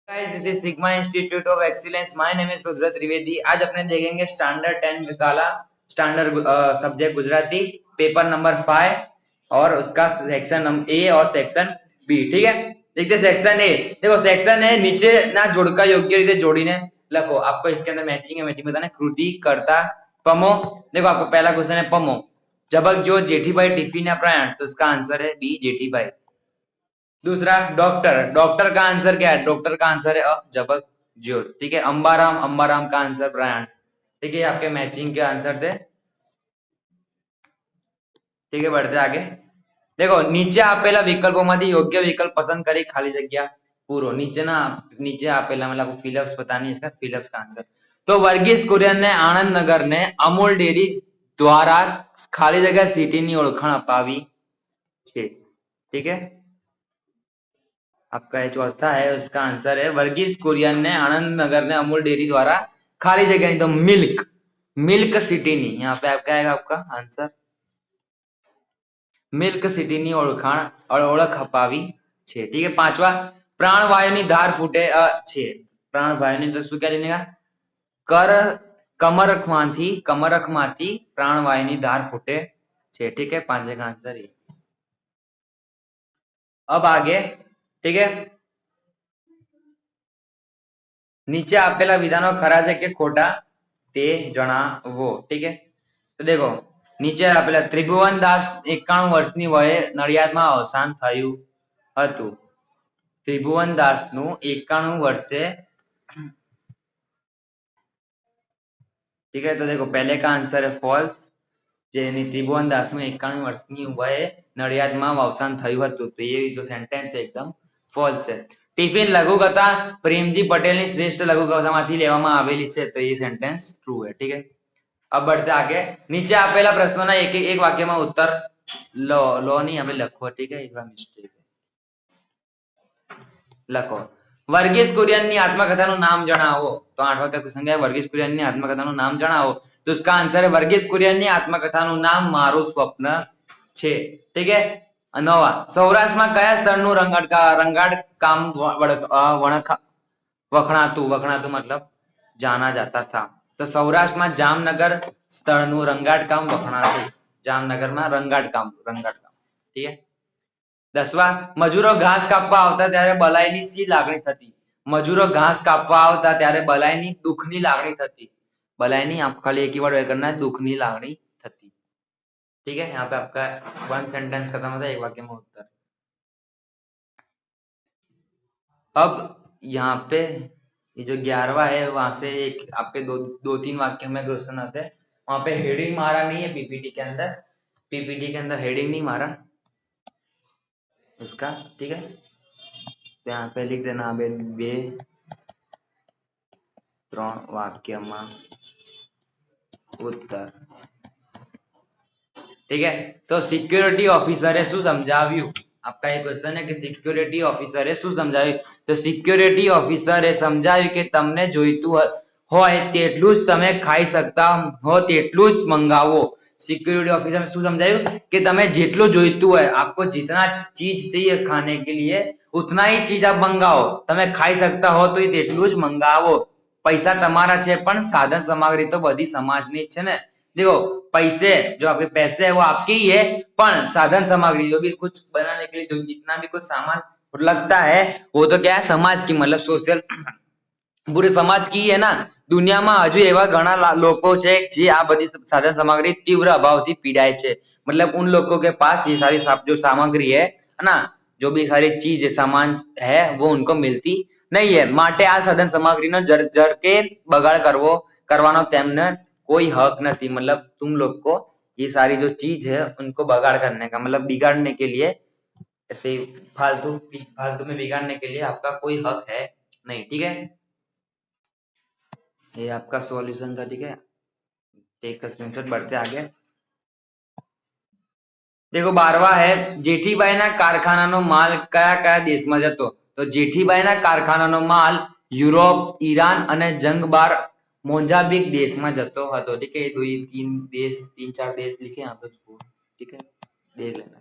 Guys, this is Sigma Institute of Excellence. My name is Rudra Trivedi. आज अपने देखेंगे standard 10 काला standard subject Gujarati paper number 5 और उसका सेक्शन ए और सेक्शन बी. ठीक है, देखते सेक्शन ए. देखो सेक्शन ए नीचे ना जोड़का योग्य रीते जोड़ीने लखो. आपको इसके अंदर मैचिंग है, मैचिंग बताना कृति कर्ता पमो. देखो आपको पहला क्वेश्चन है पमो जबक जो जेठीभाई टिफिन या प्रयाण, तो इसका आंसर है बी जेठीभाई. दूसरा डॉक्टर, डॉक्टर का आंसर क्या है? डॉक्टर का आंसर है जबक जो. ठीक है, अंबाराम, अंबाराम का आंसर ब्रायन. ठीक है, आपके मैचिंग के आंसर थे. ठीक है, बढ़ते आगे. देखो नीचे आपेला विकल्पोमांथी योग्य विकल्प पसंद करी खाली जगह पूरो. नीचे आपेला मतलब फिलिप्स पता नहीं, इसका फिलिप्स का आंसर. तो वर्गीस कुरियन ने आनंद नगर ने अमूल डेयरी द्वारा खाली जगह सिटी ની ઓળખાણ અપાવી છે. ठीक है, आपका चौथा है, उसका आंसर है वर्गीस कुरियन ने आनंद नगर ने अमूल डेयरी द्वारा खाली जगह नहीं तो मिल्क मिल्क सिटी नहीं. यहाँ पे आपका आएगा आपका आंसर મિલ્ક સિટીની ઓળખાણ ઓળખ અપાવી છે. ठीक है, પાંચવા પ્રાણવાયુની ધાર ફૂટે છે. પ્રાણવાયુની તો શું क्या लिखेगा? कर કમરખમાંથી પ્રાણવાયુની ધાર ફૂટે છે. ठीक है, પાંચે का आंसर ये. अब आगे. ठीक है, નીચે આપેલા વિધાનો ખરા છે કે ખોટા તે જણાવો. ठीक है, તો देखो નીચે આપેલા ત્રિભુવન દાસ 91 વર્ષની વયે નડિયાદમાં અવસાન થયું હતું. ત્રિભુવન દાસનું 91 વર્ષે. ठीक है, तो देखो पहले का आंसर है फॉल्स. જેની ત્રિભુવન દાસનું 91 વર્ષની વયે નડિયાદમાં અવસાન થયું હતું, તો ये जो सेंटेंस है एकदम ફોલ્સ છે. ટિફિન લઘુકથા પ્રેમજી પટેલની શ્રેષ્ઠ લઘુકથામાંથી લેવામાં આવેલી છે, તો ये सेंटेंस ट्रू है. ठीक है, अब बढ़ते आगे. नीचे आपेला प्रश्नोना एक वाक्य में उत्तर लो लो नहीं हमें लखो. ठीक है, एक मिस्टेक लखो. વર્ગીસ કુરિયનની આત્મકથાનું નામ જણાવો. તો 8 વાક્ય ક્વેશ્ચન है વર્ગીસ કુરિયનની આત્મકથાનું નામ જણાવો. तो उसका आंसर है वर्गीस कुरियनની આત્મકથાનું નામ મારું સ્વપ્ન છે. ठीक है, નવા સૌરાષ્ટ્રમાં કયા સ્થળનું રંગાડ કામ વખણાતું मतलब जाना जाता था. तो सौराष्ट्र में जामनगर स्थળનું રંગાડ કામ વખણાતું. જામનગરમાં રંગાડ કામ. ठीक है, 10વા મજૂરો ઘાસ કાપવા આવતા ત્યારે બલાઈની સી લાગણી થતી. મજૂરો ઘાસ કાપવા આવતા ત્યારે બલાઈની દુઃખની લાગણી થતી. બલાઈની आप खाली एक ही वर्ड करना है, दुखनी लागणी थती. ठीक है, यहाँ पे आपका वन सेंटेंस खत्म होता है, एक वाक्य में उत्तर. अब यहाँ पे ये जो 11वां है वहां से एक आपके दो तीन वाक्य में क्वेश्चन आते हैं. वहां पे हेडिंग मारा नहीं है पीपीटी के अंदर. पीपीटी के अंदर हेडिंग नहीं मारा उसका. ठीक है, तो यहाँ पे लिख देना बे 3 वाक्यમાં उत्तर. ठीक है, तो સિક્યોરિટી ઓફિસરે શું સમજાવ્યું? आपका ये क्वेश्चन है कि સિક્યોરિટી ઓફિસરે શું સમજાવ્યું? તો સિક્યોરિટી ઓફિસરે સમજાવ્યું કે તમને જોઈતું હોય તેટલું જ તમે ખાઈ શકતા હો તેટલું જ મંગાવો. सिक्योरिटी ऑफिसर में શું સમજાયું કે તમે જેટલું જોઈતું હોય, आपको जितना चीज चाहिए खाने के लिए उतना ही चीज आप मंगाओ. તમે ખાઈ શકતા હો તો તેટલું જ મંગાવો. પૈસા તમારા છે પણ સાધન સામગ્રી તો બધી સમાજની જ છે ને. देखो पैसे जो आपके पैसे है वो आपके ही है, पर साधन सामग्री जो भी कुछ बनाने के लिए जो जितना भी कुछ सामान लगता है वो तो क्या है समाज की मतलब सोशल पूरे समाज की है ना. દુનિયામાં હજુ એવા ઘણા લોકો છે જે આ બધી સાધન સામગ્રી तीव्र अभावથી પીડાય છે. मतलब उन लोगों के पास ये सारी जो सामग्री है ना, जो भी सारी चीज सामान है वो उनको मिलती नहीं है. માટે આ સાધન સામગ્રીનો જરકે બગાડ કરવાનો તેમને कोई हक नहीं. मतलब तुम लोग को ये सारी जो चीज है उनको बगाड़ करने का मतलब बिगाड़ने के लिए, ऐसे फालतू में बिगाड़ने के लिए आपका कोई हक है नहीं. ठीक है, ये आपका सॉल्यूशन था. ठीक है, टेक का स्क्रीनशॉट. बढ़ते आगे. देखो 12वां है જેઠીબાઈના કારખાનાનો માલ કયા કયા દેશમાં જતો? તો જેઠીબાઈના કારખાનાનો માલ યુરોપ, ઈરાન અને જંગબાર मोजाम्बिक देश में जतो हतो. ठीक है, तीन चार देश लिखे यहाँ पे. ठीक है, देख लेना.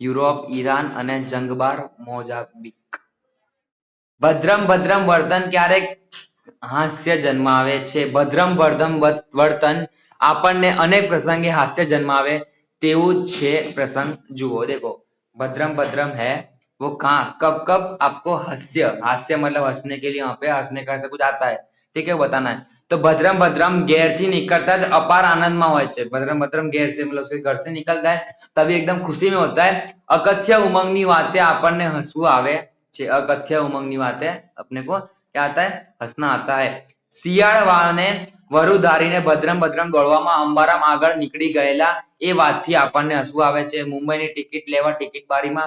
यूरोप, ईरान અને જંગબાર મોજામ્બિક. ભદ્રમ ભદ્રમ વર્તન ક્યારેક હાસ્ય જન્માવે છે. ભદ્રમ ભદ્રમ વર્તન આપણને અનેક પ્રસંગે હાસ્ય જન્માવે તેવું જ છે પ્રસંગ જુઓ. देखो भद्रम भद्रम है वो कहाँ कब कब आपको हास्य हास्य मतलब हंसने के लिए वहां पे हंसने का ऐसा कुछ आता है ठीक है बताना है. तो भद्रम भद्रम घेर થી નીકળતા જ અપાર આનંદમાં હોય છે. ભદ્રમ ભદ્રમ घेर से मतलब उसके घर से निकलता है तभी एकदम खुशी में होता है. અકથ્ય ઉમંગની વાતે આપણને હસવું આવે છે. અકથ્ય ઉમંગની વાતે अपने को क्या आता है हंसना आता है. શિયાળ વાળને વરુ ધારીને ભદ્રમ ભદ્રમ દોડવામાં અંબારામ આગળ નીકળી ગયેલા એ વાતથી આપણને હસવું આવે છે. મુંબઈની ટિકિટ લેવા ટિકિટ બારીમાં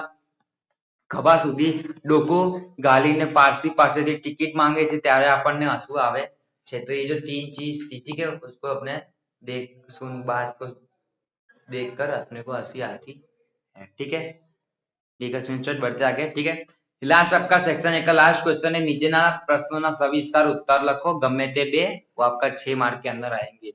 ખભા સુધી ડોકું ગાલીને પારસી પાસેથી ટિકિટ માંગે છે ત્યારે આપણને હસવું આવે છે. तो ये जो तीन चीज थी ठीक है उसको अपने देख सुन बात को देखकर अपने को हंसी आती है ठीक है. ठीक है स्क्रीनशॉट बढ़ते आगे ठीक है. लास्ट आपका सेक्शन एक का लास्ट क्वेश्चन है. नीचेना प्रश्नों सविस्तार उत्तर लिखो गमे ते बे वो आपका 6 मार्क के अंदर आएंगे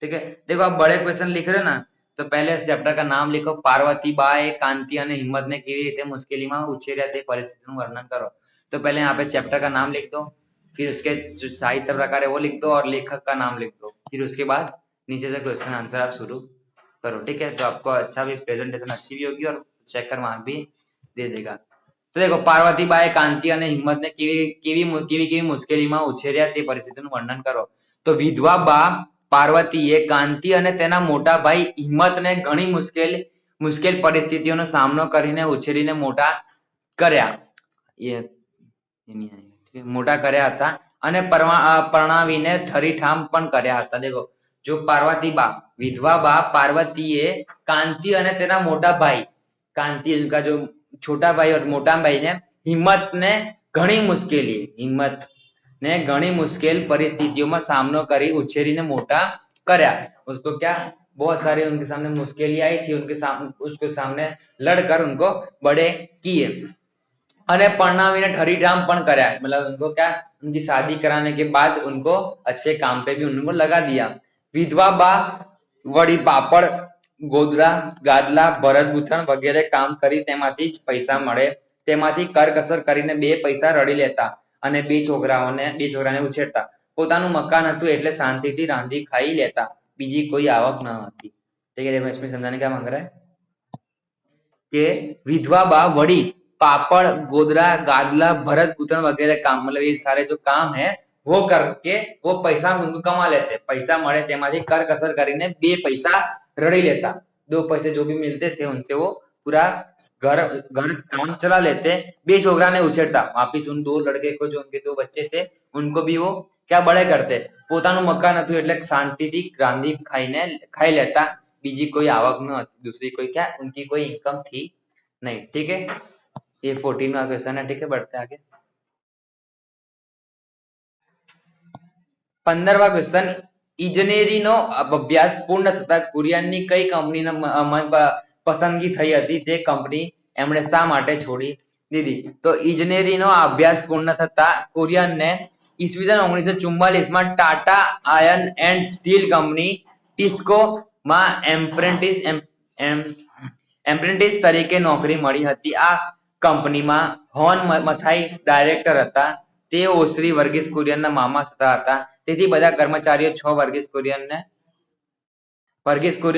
ठीक है. देखो आप बड़े क्वेश्चन लिख रहे हो ना तो पहले चैप्टर का नाम लिखो. पार्वती बाए कांति અને હિંમતને કેવી રીતે મુશ્કેલીમાં ઉછેર્યા તે પરિસ્થિતિનું વર્ણન કરો. तो पहले यहाँ पे चैप्टर का नाम लिख दो फिर उसके जो साहित्य प्रकार है वो लिख दो और लेखक का नाम लिख दो. फिर उसके बाद नीचे से क्वेश्चन आंसर आप शुरू करो ठीक है. तो आपको अच्छा भी प्रेजेंटेशन अच्छी भी होगी और चेकर मार्क भी दे देगा. तो देखो પાર્વતીબાએ કાંતિ અને હિંમતને કેવી કેવી કેવી કેવી મુશ્કેલીમાં ઉછેર્યા તે પરિસ્થિતિનું વર્ણન કરો. તો વિધવા બા પાર્વતીએ કાંતિ અને તેના મોટા ભાઈ હિંમતને ઘણી મુશ્કેલ પરિસ્થિતિઓનો સામનો કરીને ઉછેરીને મોટા કર્યા મોટા કર્યા હતા અને પરણાવીને ઠરીઠામ પણ કર્યા હતા. देखो जो पार्वती बा विधवा बा पार्वतीए कांति અને તેના મોટા ભાઈ कांति उनका जो छोटा भाई और मोटा भाई ने हिम्मत ने घनी मुश्किल परिस्थितियों में सामनो करी उछेरीने मोटा कर्या. उसको क्या बहुत सारी उनके सामने मुश्किलें आई थी उसके सामने लड़कर उनको बड़े किए અને પરણાવીને ઠરીઠામ પણ કર્યા. मतलब उनको क्या उनकी शादी कराने के बाद उनको अच्छे काम पे भी उनको लगा दिया. विधवा बा वड़ी पापड़ ગોદડા ગાદલા ભરત ગૂંથણ વગેરે કામ કરી તેમાંથી જ પૈસા મળે તેમાંથી કરકસર કરીને બે પૈસા રડી લેતા અને બે છોકરાને ઉછેરતા. પોતાનું મકાન હતું એટલે શાંતિથી રાંધી ખાઈ લેતા. બીજી કોઈ આવક ન હતી. ठीक है देखो इसमें समझाने क्या मांग रहा है कि विधवा बा वड़ी पापड़ गोदरा गादला भरत गूंथण वगैरह काम मतलब ये सारे जो काम है वो करके वो पैसा उनको कमा लेते. पैसा મળે તેમાંથી કરકસર કરીને બે પૈસા रड़ी लेता. 2 पैसे जो भी मिलते थे उनसे वो पूरा घर काम चला लेते. बे छोकरा ने उछेरता वापिस उन 2 लड़के को जो उनके 2 बच्चे थे उनको भी वो क्या बड़े करते. પોતાનું મકાન હતું એટલે શાંતિથી રાંધી ખાઈને ખાઈ લેતા. બીજી કોઈ આવક ન હતી. दूसरी कोई क्या उनकी कोई इनकम थी नहीं. ठीक है ये 14वां क्वेश्चन है. ठीक है बढ़ते आगे. 15वां क्वेश्चन ઇજનેરીનો અભ્યાસ પૂર્ણ થતા કુરિયનની કઈ કંપનીને પસંદગી થઈ હતી તે કંપની એમણે શા માટે છોડી દીધી. તો ઇજનેરીનો અભ્યાસ પૂર્ણ થતા કુરિયનને ઈસવીસન 1944 માં Tata iron and steel company TISCO માં એપ્રેન્ટિસ તરીકે નોકરી મળી હતી. આ કંપનીમાં હોર્ન મથાઈ ડાયરેક્ટર હતા. તે ઓસરી વર્ગીસ કુરિયનના મામા થતા હતા. તેથી બધા કર્મચારીઓ 6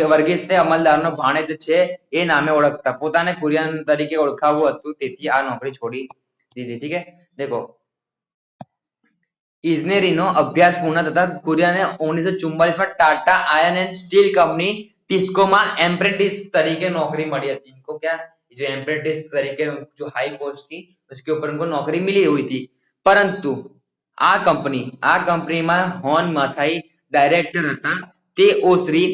વર્ગીસને અમલદારનો ભાણેજ છે એ નામે ઓળખતા. પોતાને કુરિયન તરીકે ઓળખાવવું હતું તેથી આ નોકરી છોડી દીધી. ઠીક હે देखो ઇજનેરીનો અભ્યાસ પૂર્ણ થતા કુરિયને 1944 માં Tata iron and steel company TISCO में एप्रेंटिस तरीके नौकरी मिली थी. इनको क्या जो एप्रेंटिस तरीके जो हाई पोस्ट थी उसके ऊपर उनको नौकरी मिली हुई थी. परंतु आ कंपनी में होर्न मथाई डायरेक्टर था. ते ओसरी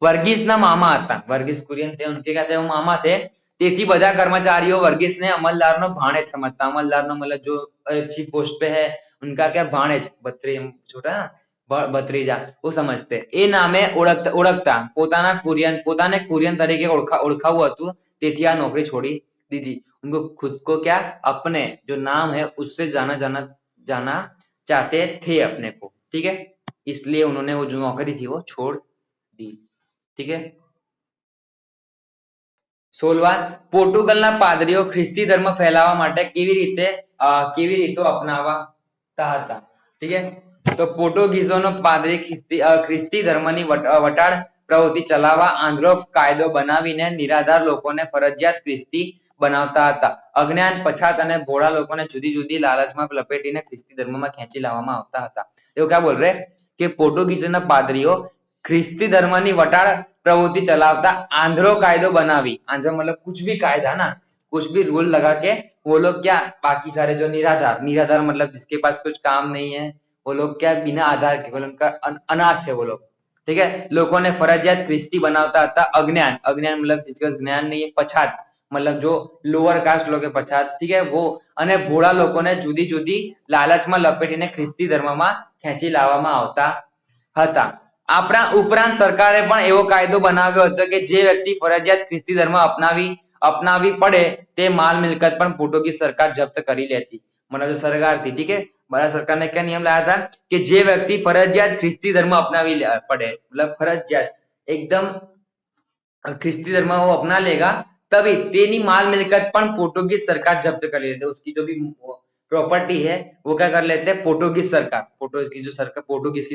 वर्गीसना मामा था. वर्गीस कुरियन थे उनके क्या थे वो मामा थे. તેથી બધા કર્મચારીઓ વર્ગીસને અમલદારનો ભાણેજ સમજતા. અમલદારનો मतलब जो अच्छी पोस्ट पे है उनका क्या भाणेज छोटा भत्रीजा वो समझते. એ નામે ઓળખતા પોતાને कुरियन तरीके ઓળખાવું હતું તેથી આ નોકરી છોડી દીધી. उनको खुद को क्या अपने जो नाम है उससे जाना चाहते थे अपने को. ठीक है इसलिए उन्होंने वो जो नौकरी थी वो छोड़ दी. ठीक है 16 પોર્ટુગલના પાદરીઓ ખ્રિસ્તી ધર્મ ફેલાવવા માટે કેવી રીતો અપનાવતા હતા. ઠીક છે, તો પોર્ટુગીઝોનો પાદરી ખ્રિસ્તી ધર્મની વટાળ પ્રવૃત્તિ ચલાવવા આંધળો કાયદો બનાવીને નિરાધાર લોકોને ફરજિયાત ખ્રિસ્તી બનાવતા હતા. અજ્ઞાન, પછાત અને ભોળા લોકોને જુદી જુદી લાલચમાં લપેટીને ખ્રિસ્તી ધર્મમાં ખેંચી લાવવામાં આવતા હતા. એવું ક્યાં બોલ રહે કે પોર્ટુગીઝોના પાદરીઓ ख्रिस्ती धर्मની વટાળ प्रवृत्ति चलावता आंध्रो कायदो बनावी. आंध्र मतलब कुछ भी कायदा ना, कुछ भी रूल लगा के वो लोग क्या बाकी सारे जो निराधार मतलब जिसके पास कुछ काम नहीं है वो लोग क्या बिना आधार के उनका अनाथ है वो लोग. ठीक है, लोगों ने फरजियात ख्रिस्ती बनावता था. अज्ञान मतलब जिसके पास ज्ञान नहीं है. पछात मतलब जो लोअर कास्ट लोग पछात, ठीक है, वो અને ભોળા લોકોને જુદી જુદી લાલચમાં લપેટીને ખ્રિસ્તી ધર્મમાં ખેંચી લાવવામાં આવતા હતા. આપણા ઉપરાંત સરકારે પણ એવો કાયદો બનાવ્યો હતો કે જે વ્યક્તિ ફરજિયાત ખ્રિસ્તી ધર્મ अपनावी पड़े ते माल मिलकत पण पोर्टुगीज सरकार जप्त करी लेती. मतलब सरकार थी, ठीक है, भारत सरकार ने क्या नियम लाया था कि जे व्यक्ति फरजियात ख्रिस्ती धर्म अपनावी पड़े, मतलब फरजियात एकदम ख्रिस्ती धर्म वो अपना लेगा तभी तेनी माल मिलकत पण पोर्टुगीज सरकार जब्त कर लेती. उसकी जो भी प्रॉपर्टी है वो क्या कर लेते, पोर्टुगीज की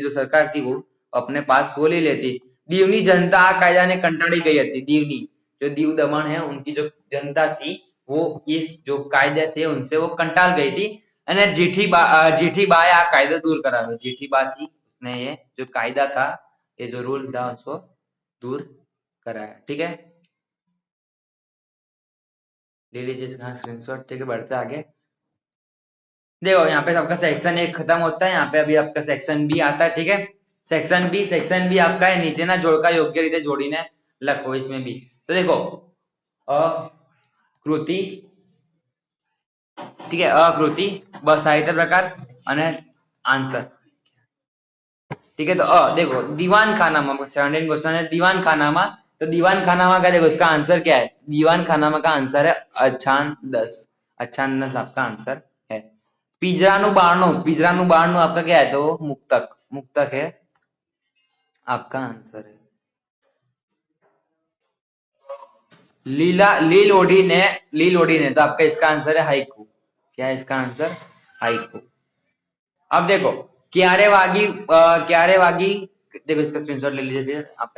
जो सरकार थी वो अपने पास वो ले लेती. दीवनी जनता आ कायदाने कंटाળી गई હતી. दीवनी जो दीव दमन है उनकी जो जनता थी वो इस जो कायदे थे उनसे वो कंटाल गई थी. અને जेठीबाए आ कायदो दूर कराव्यो. जेठीबा थी उसने ये जो कायदा था, ये जो रूल था उसको दूर कराया. ठीक है, ले लीजिए इसका स्क्रीनशॉट. ठीक है, बढ़ते आगे. देखो यहाँ पे आपका सेक्शन 1 खत्म होता है. यहाँ पे अभी आपका सेक्शन बी आता है. ठीक है, सेक्शन बी आपका है નીચેના જોડકા યોગ્ય રીતે જોડીને લખો. इसमें भी तो देखो અકૃતિ, ठीक है, अकृति बस साहित्य प्रकार અને आंसर. ठीक है, तो देखो दीवान खाना में 17 क्वेश्चन है. दीवान खाना में, तो दीवान खाना में क्या, देखो इसका आंसर क्या है. दीवान खाना में का आंसर है अच्छान 10 आपका आंसर है. पिंजराનું બારણું आपका क्या है, तो मुक्तक है आपका आंसर है. लील ओढ़ी ने तो आपका इसका आंसर है हाइकू. क्या है इसका आंसर, हाइकू. अब देखो क्यारे वागी देखो इसका स्क्रीनशॉट ले लीजिए. फिर आप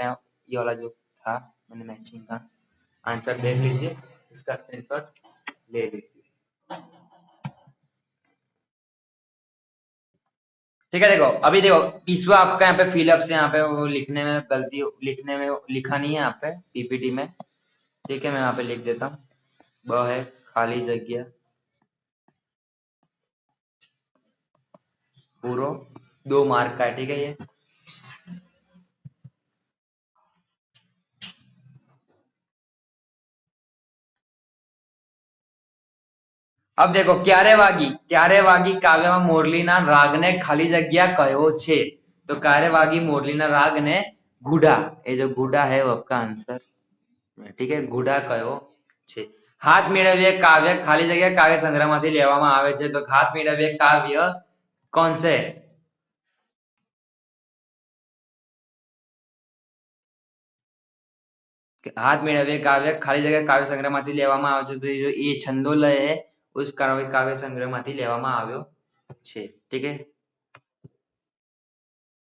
ये वाला जो था मैंने मैचिंग का आंसर देख लीजिए, इसका स्क्रीनशॉट ले लीजिए. ठीक है, देखो अभी देखो इसमें आपका यहाँ पे फिलअप से यहाँ पे वो लिखने में गलती, लिखा नहीं है यहाँ पे पीपीटी में. ठीक है, मैं यहाँ पे लिख देता हूँ. ब है खाली जगह पूरो 2 मार्क का है. ठीक है, ये अब देखो क्यारे वागी काव्यમાં મોરલીના રાગને ખાલી જગ્યા કયો છે, तो क्यारे वागी મોરલીના રાગને गुडा, ये जो गुडा है वो आपका आंसर. ठीक है, गुडा कयो છે. हाथ मेळवीએ काव्य खाली जगह काव्य संग्रहમાંથી લેવામાં આવે છે, तो हाथ मेळवीए काव्य कौन से, हाथ मेळवीए काव्य खाली जगह काव्य संग्रहમાંથી લેવામાં આવે છે, तो ये छंदोलय है उस काव्य संग्रहમાંથી લેવામાં આવ્યો છે. ठीक है,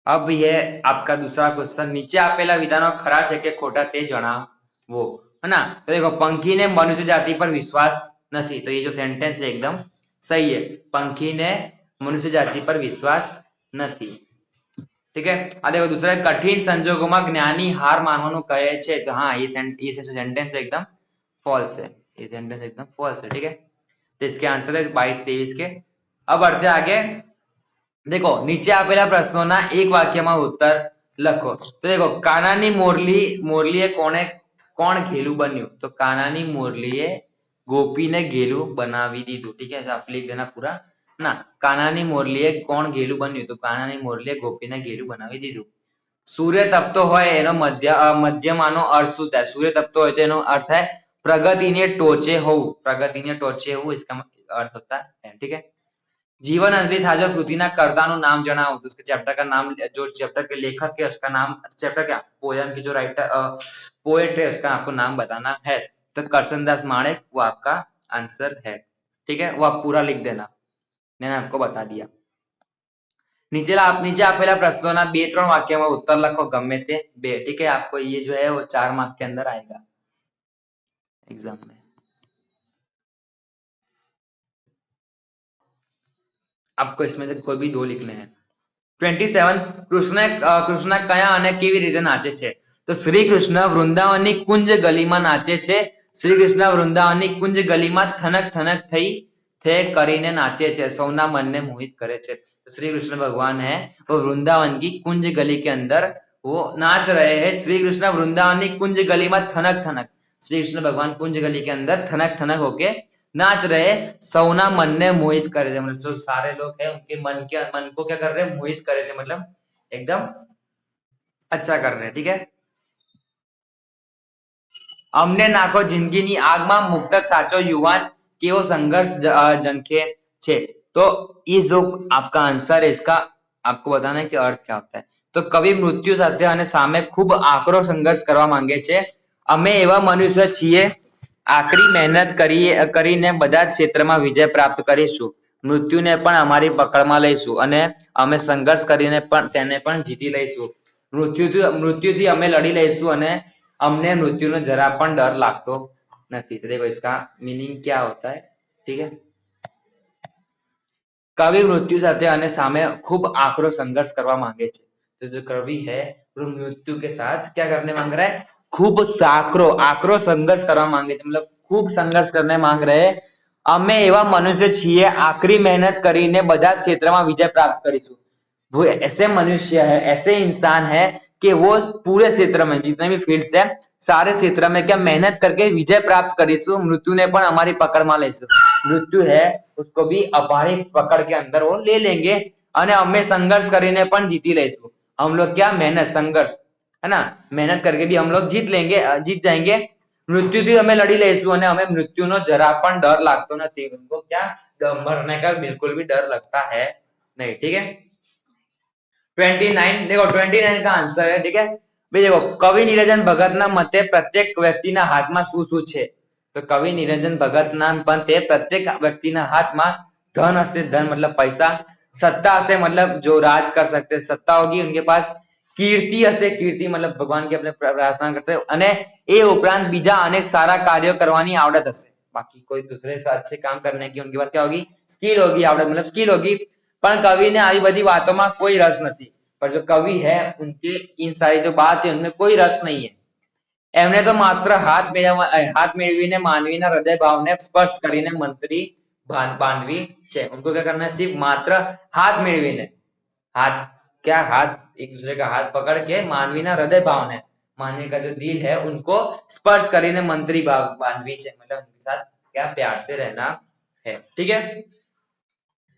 अब ये आपका दूसरा क्वेश्चन. नीचे आपेला विधानो खरा છે કે ખોટા તે જણાવો, है ना. तो देखो पंखी ने मनुष्य जाति पर विश्वास नहीं, तो ये जो सेंटेंस है एकदम सही है. पंखी ने मनुष्य जाति पर विश्वास नहीं. ठीक है, आ देखो दूसरा कठिन संजोगों में ज्ञानी हार मानवानुं कहे छे, तो हाँ ये सेंटेंस एकदम फॉल्स है. ये सेंटेंस एकदम फॉल्स है. ठीक है, तो इसके आंसर है 22-23 के. अब बढ़ते आगे. देखो नीचे आपेला प्रश्नों एक वाक्य में उत्तर लखो. तो देखो कानानी मोरलीए कोण घेलू बन्यु, तो कानानी मोरलीए गोपी ने घेलू बनावी दीधु. ठीक है, आप लिख देना पूरा ना. कानानी मोरलीए कोण घेलू बन्यु, तो कानानी मोरलीए गोपी ने घेलू बनावी दीधु. सूर्य तपतो होय एनो मध्यमानो अर्थ शुं थाय. सूर्य तपतो होय तो एनो अर्थ है प्रगतिने टोचे होवुं. प्रगतिने टोचे होवुं इसका अर्थ होता है. ठीक है, जीवन अंजलि था जो कृतिना कर्तानु नाम जनाओ, तो उसके चैप्टर का नाम, जो चैप्टर के लेखक है उसका नाम, चैप्टर क्या पोयम की जो राइटर पोएट है उसका आपको नाम बताना है. तो करसनदास माणेक वो आपका आंसर है। ठीक है, वो आप पूरा लिख देना, मैंने आपको बता दिया। નીચે આપેલા પ્રશ્નોના 2-3 વાક્યમાં उत्तर લખો ગમે તે બે। ठीक है, आपको ये जो है वो 4 मार्क के अंदर आएगा एग्जाम में। आपको इसमें से कोई भी 2 लिखने हैं। 27 કૃષ્ણ કયા અને કેવી રીતે નાચે છે? તો શ્રી કૃષ્ણ વૃંદાવનની કુંજ ગલીમાં નાચે છે। શ્રી કૃષ્ણ વૃંદાવનની કુંજ ગલીમાં થનક થનક થઈ કરીને નાચે છે, સૌના મનને મોહિત કરે છે। तो श्री कृष्ण भगवान है वो वृंदावन की कुंज गली के अंदर वो नाच रहे हैं। श्री कृष्ण वृंदावन की कुंज गली में थनक थनक, श्री कृष्ण भगवान कुंज गली के अंदर थनक थनक होके नाच रहे, सौना मन ने मोहित करे थे। मतलब जो सारे लोग हैं उनके मन को क्या कर रहे हैं? मोहित करे थे, मतलब एकदम अच्छा कर रहे हैं। ठीक है, અમને નાખો જિંદગીની આગમાં મુક્તક સાચો યુવાન કેવો સંઘર્ષ ઝંખે છે। तो ये जो आपका आंसर है इसका आपको बताना है कि अर्थ क्या होता है। तो कवि मृत्यु સાથે અને સામે ખૂબ આકરો સંઘર્ષ કરવા માંગે છે। અમે એવા મનુષ્ય છીએ, આકરી મહેનત કરીને બધા જ ક્ષેત્રમાં વિજય પ્રાપ્ત કરીશું, મૃત્યુને પણ અમારી પકડમાં લઈશું અને અમે સંઘર્ષ કરીને પણ તેને પણ જીતી લઈશું। મૃત્યુથી અમે લડી લઈશું અને हमने मृत्यु में जरा पण डर लागतो नहीं। तो देखो इसका मीनिंग क्या होता है। ठीक है, कवि मृत्यु साथे અને સામે खूब आकरो संघर्ष करवा मांगे छे। तो जो कवि है वो मृत्यु के साथ क्या करने मांग रहा है? खूब आकरो संघर्ष करवा मांगे छे, मतलब खूब संघर्ष करने मांग रहे हैं। અમે એવા મનુષ્ય છીએ, આકરી મહેનત કરીને બધા ક્ષેત્રમાં વિજય પ્રાપ્ત કરીશું। वो ऐसे मनुष्य है, ऐसे इंसान है कि वो पूरे क्षेत्र में जितने भी फील्ड्स है सारे क्षेत्र में क्या मेहनत करके विजय प्राप्त करीशु, मृत्यु ने पण हमारी पकड़ में लेशु। मृत्यु है उसको भी हमारी पकड़ के अंदर वो ले लेंगे અને અમે संघर्ष કરીને પણ जीती लेशु। हम लोग क्या मेहनत संघर्ष है ना, मेहनत करके भी हम लोग जीत जाएंगे। मृत्यु भी हमें लड़ी लेशु અને हमें मृत्यु नो जरा पण डर लागतो नहीं। उनको क्या मरने का बिल्कुल भी डर लगता है नहीं। ठीक है, 29 देखो 29 का आंसर है। ठीक है भाई, देखो कवि निरंजन भगत ना मते प्रत्येक व्यक्ति ना हाथ में शू छे। तो कवि निरंजन भगत ना मते प्रत्येक व्यक्ति ना हाथ में धन हसे, धन मतलब पैसा, सत्ता हसे मतलब जो राज कर सकते सत्ता होगी उनके पास, कीर्ति हसे, कीर्ति मतलब भगवान की अपने प्रार्थना करते, अने ए उपरांत बीजा अनेक सारा कार्यों करवानी आवड़त हसे। बाकी कोई दूसरे से अच्छे काम करने की उनके पास क्या होगी? स्किल होगी, आवड़त मतलब स्किल होगी। पर कवि ने આવી બધી વાતોમાં कोई रस नहीं। पर जो कवि है उनके इन सारी जो बात है उनमें कोई रस नहीं है। एमने तो मात्र हाथ मेळवीने मानवीना हृदय भावने स्पर्श करीने मंत्री बांधवी छे। उनको क्या करना है? सिर्फ मात्र हाथ मेळवीने, हाथ क्या हाथ एक दूसरे का हाथ पकड़ के मानवीना हृदय भावने, मानवी का जो दिल है उनको स्पर्श करीने मंत्री बांधवी छे, मतलब उनके साथ क्या प्यार से रहना है। ठीक है,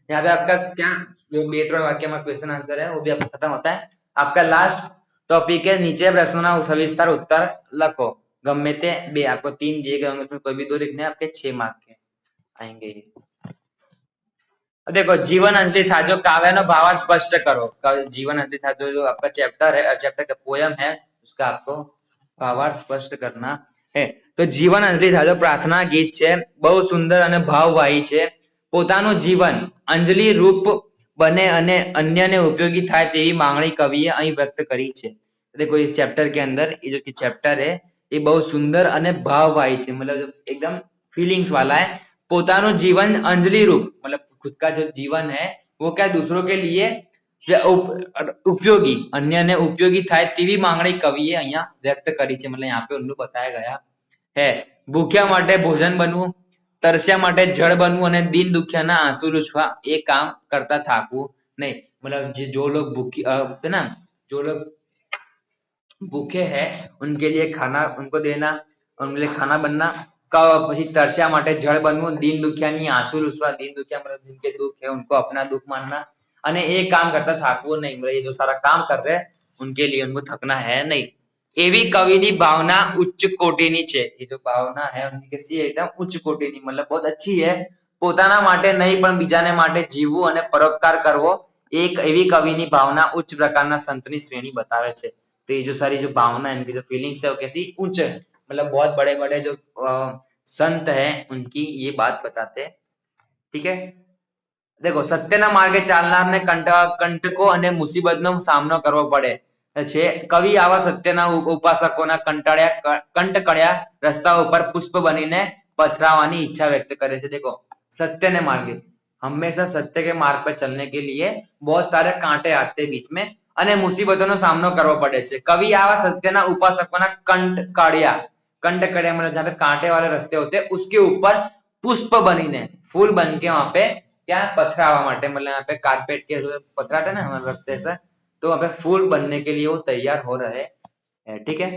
यहाँ पे आपका क्या जो 2-3 वाक्य में क्वेश्चन आंसर है वो भी आपको खत्म होता है। आपका लास्ट टॉपिक है नीचे प्रश्नों सविस्तार उत्तर लखो गमे ते 2। आपको 3 दिए गए होंगे, उसमें कोई भी 2 लिखने, आपके 6 मार्क के आएंगे। देखो जीवन अंजलि था जो काव्य नो भावार्थ स्पष्ट करो। जीवन अंजलि था जो आपका चैप्टर है, चैप्टर का पोयम है, उसका आपको भावार्थ स्पष्ट करना है। तो जीवन अंजलि था जो प्रार्थना गीत है, बहुत सुंदर અને ભાવવાહી છે। પોતાનું જીવન અંજલિ રૂપ બને અને અન્યને ઉપયોગી થાય તેવી માંગણી કવિએ અહીં વ્યક્ત કરી છે। देखो इस चैप्टर के अंदर ये जो चैप्टर है ये बहुत सुंदर અને ભાવવાહી છે, मतलब एकदम फीलिंग्स वाला है। પોતાનું जीवन अंजलि रूप मतलब खुद का जो जीवन है वो क्या दूसरों के लिए उपयोगी, अन्यने उपयोगी થાય તેવી માંગણી કવિએ અહીંયા વ્યક્ત કરી છે, मतलब यहाँ पे उनको बताया गया है। ભૂખ્યા માટે ભોજન બનવું, તરસ્યા માટે જળ બનવું અને દીન દુખિયાના આંસુ લૂછવા એ કામ કરતા થાકવું नहीं। मतलब जो लोग भूखे है ना, जो लोग भूखे हैं उनके लिए खाना उनको देना, उनके लिए खाना बनना, પછી તરસ્યા માટે જળ બનવું, દીન દુખિયાની આંસુ લૂછવા, દીन दुखिया मतलब जिनके दुख है उनको अपना दुख मानना, અને એ કામ કરતા થાકવું नहीं। मतलब ये जो सारा काम कर रहे हैं उनके लिए उनको थकना है नहीं। एवी कविनी भावना उच्च कोटिनी छे। ये जो भावना है उनकी कैसी है? एकदम उच्च कोटिनी, मतलब बहुत अच्छी है। પોતાના માટે નહીં પણ બીજાને માટે જીવવું અને પરોપકાર કરવો એક એવી કવિની ભાવના ઉચ્ચ પ્રકારના સંતની શ્રેણી બતાવે છે। तो ये जो सारी जो भावना है, इनकी जो फीलिंग्स है वो कैसी उच्च मतलब बहुत बड़े बड़े जो संत हैं उनकी ये बात बताते हैं। ठीक है, देखो સત્યના માર્ગે ચાલનારને કંટકો અને મુસીબતનો સામનો કરવો પડે છે। કવિ આવા સત્યના ઉપાસકોના કંટકળ્યા રસ્તા ઉપર પુષ્પ બનીને પથરાવાની ઈચ્છા વ્યક્ત કરે છે। देखो सत्य मार्गे, हमेशा सत्य के मार्ग पर चलने के लिए बहुत सारे कांटे आते बीच में અને મુસીબતોનો સામનો કરવો પડે છે। કવિ આવા સત્યના ઉપાસકોના કંટકળ્યા मतलब जहाँ पे कांटे वाले रास्ते होते हैं उसके ऊपर पुष्प बनीने फूल बन के वहां पे क्या पथरावा माटे, मतलब यहाँ पे कारपेट के पथराते ना हम रखते हैं, तो वहां पे फूल बनने के लिए वो तैयार हो रहे हैं। ठीक है,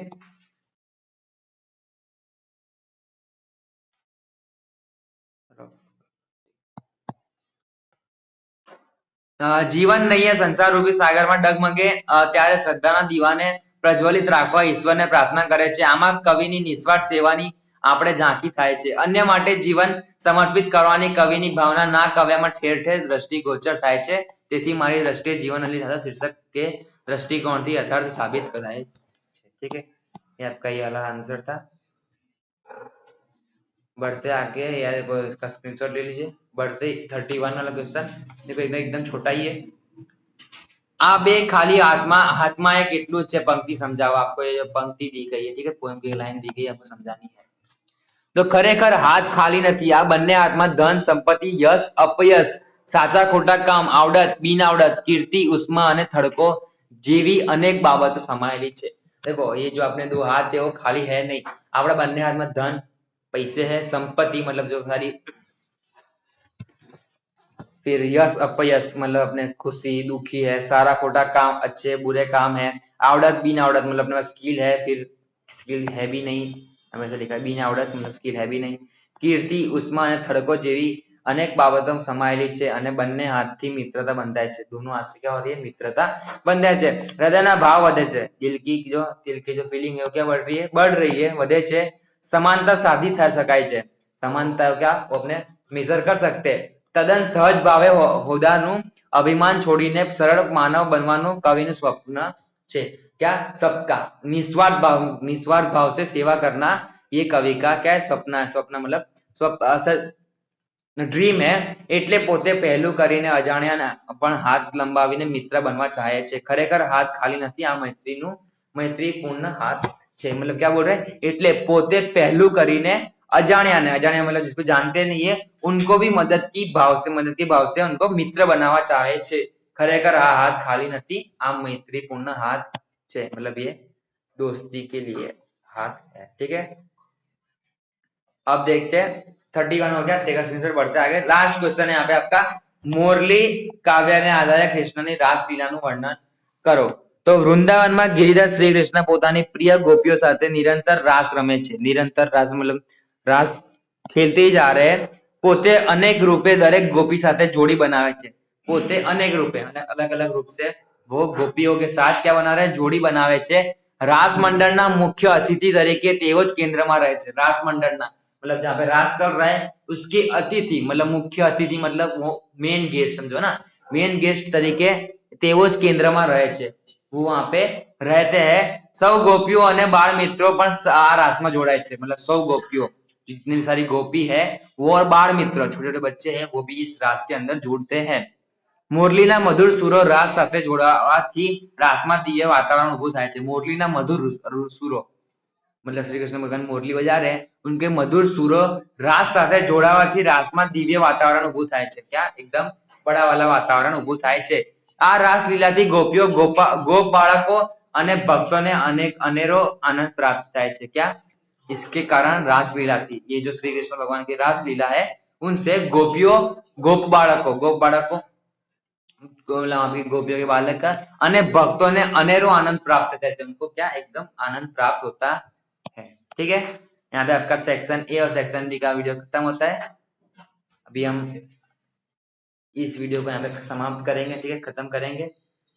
જીવન નહીએ સંસાર રૂપી સાગરમાં ડગમગે ત્યારે શ્રદ્ધાના દીવાને પ્રજ્વલિત રાખવા ઈશ્વરને પ્રાર્થના કરે છે। આમાં કવિની નિસ્વાર્થ સેવાની આપણે ઝાંખી થાય છે। અન્ય માટે જીવન સમર્પિત કરવાની કવિની ભાવના ના કાવ્યમાં ઠેર ઠેર દ્રષ્ટિગોચર થાય છે। તેથી મારી દ્રષ્ટિએ जीवन शीर्षक के दृष्टिकोण थी यथार्थ साबित कराए। ठीक है, ये आपका ये वाला आंसर था। बढ़ते आगे, या देखो इसका स्क्रीनशॉट ले लीजिए। बढ़ते 31 वाला क्वेश्चन देखो, एकदम छोटा ही है। आ बे खाली हाथमा एक એટલું જ છે। पंक्ति समझाओ, आपको ये पंक्ति दी गई है। ठीक है, पोएम की लाइन दी गई है, आपको समझानी है। तो खरेखर हाथ खाली નથી। આ બંને હાથમાં ધન, સંપત્તિ, યશ, અપયશ, સાચા ખોટા કામ, આવડત, બિનઆવડત, કીર્તિ, ઉષ્મા અને થડકો જેવી અનેક બાબતો સમાયેલી છે। देखो ये जो अपने दो हाथ है वो खाली है नहीं, આપણા બંને હાથમાં ધન, पैसे है, संपत्ति मतलब जो सारी, फिर यश अपयश मतलब अपने खुशी दुखी है, सारा खोटा काम, अच्छे बुरे काम है, आवड़त बिन आवड़त मतलब अपने पास स्किल है, फिर स्किल है भी नहीं, हमेशा लिखा है बिन आवड़त मतलब स्किल है भी नहीं, કીર્તિ, ઉષ્મા અને થડકો જેવી અનેક બાબતો સમાયેલી છે અને બંને હાથથી મિત્રતા બંધાય છે। दोनों हाथ से क्या हो रही है? मित्रता બંધાય છે। હૃદયના ભાવ વધે છે। दिल की जो फीलिंग है वो क्या बढ़ रही है, વધે છે। समानता साधी થઈ શકાય છે। समानता क्या वो अपने मेजर कर सकते हैं। તદ્દન સહજ ભાવે હોદાનું અભિમાન છોડીને સરળ માનવ બનવાનું કવિનું સ્વપ્ન છે। क्या सबका निस्वार्थ भाव से सेवा करना ये कवि का क्या सपना है। स्वप्न मतलब ड्रीम है। એટલે પોતે પહેલું કરીને અજાણ્યાને પણ હાથ લંબાવીને મિત્ર બનવા ચાહે છે। ખરેખર હાથ ખાલી નથી, આ મૈત્રીપૂર્ણ હાથ છે। मतलब क्या बोल रहे हैं? એટલે પોતે પહેલું કરીને अजाण्या मतलब जिसको जानते नहीं है उनको भी मदद के भाव से उनको मित्र बनावा चाहे छे। खरेखर आ हाथ खाली नहीं, आ मैत्रीपूर्ण हाथ छे। मतलब ये दोस्ती के लिए हाथ है। ठीक है, अब देखते हैं 31 हो गया, देखा स्क्रीनशॉट बढ़ते आगे। लास्ट क्वेश्चन है यहाँ पे आपका, मोरली काव्य ने आधारे कृष्णની રાસલીલાનું વર્ણન કરો। તો વૃંદાવનમાં ગિરિધર શ્રી કૃષ્ણ પોતાની પ્રિય ગોપીઓ સાથે નિરંતર રાસ રમે છે। નિરંતર રાસ मतलब रास खेलते ही जा रहे हैं। પોતે अनेक रूपे दरेक गोपी साथे जोड़ी बनावे छे। પોતે अनेक रूपे अलग अलग रूप से वो गोपियों के साथ क्या बना रहे हैं? जोड़ी बनावे छे। रास मंडलना मुख्य अतिथि तरीके तेओ ज केंद्रमा रहे छे। रास मंडलना मतलब जहाँ पे रास चल रहा है उसके अतिथि मतलब मुख्य अतिथि मतलब वो मेन गेस्ट समझो ना, मेन गेस्ट तरीके तेओ ज केंद्रमा रहे छे। वो वहां पे रहते हैं। सौ गोपियों અને બાળ મિત્રો પણ આ રાસમાં જોડાય છે। मतलब सौ गोपियों, जितनी भी सारी गोपी है वो और बाल मित्र छोटे छोटे बच्चे हैं वो भी इस रास के अंदर जुड़ते हैं। મોરલીના મધુર સુરો રાસ સાથે જોડાવાથી રાસમાં દિવ્ય વાતાવરણ ઊભું થાય છે। મોરલીના મધુર સુરો मतलब श्री कृष्ण भगवान मोरली बजा रहे हैं, उनके मधुर सुरो रास साथे जोड़ावाથી रासમાં દિવ્ય વાતાવરણ ઊભું થાય છે। क्या एकदम बड़ा वाला वातावरण ઊભું થાય છે। આ રાસ લીલાથી गोपियों गोप बाळको અને ભક્તોને અનેરો આનંદ પ્રાપ્ત થાય છે। क्या इसके कारण रासलीला थी, ये जो श्री कृष्ण भगवान की रासलीला है उनसे गोपियों गोप बाळको गोपियों के बालक का અને ભક્તોને અનેરો आनंद प्राप्त થાય છે। उनको क्या एकदम आनंद प्राप्त होता है। ठीक है, यहाँ पे आपका सेक्शन ए और सेक्शन बी का वीडियो खत्म होता है। अभी हम इस वीडियो को यहाँ पे समाप्त करेंगे। ठीक है, खत्म करेंगे।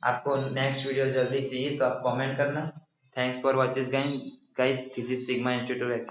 आपको नेक्स्ट वीडियो जल्दी चाहिए तो आप कमेंट करना। Thanks for watching guys, this is sigma institute.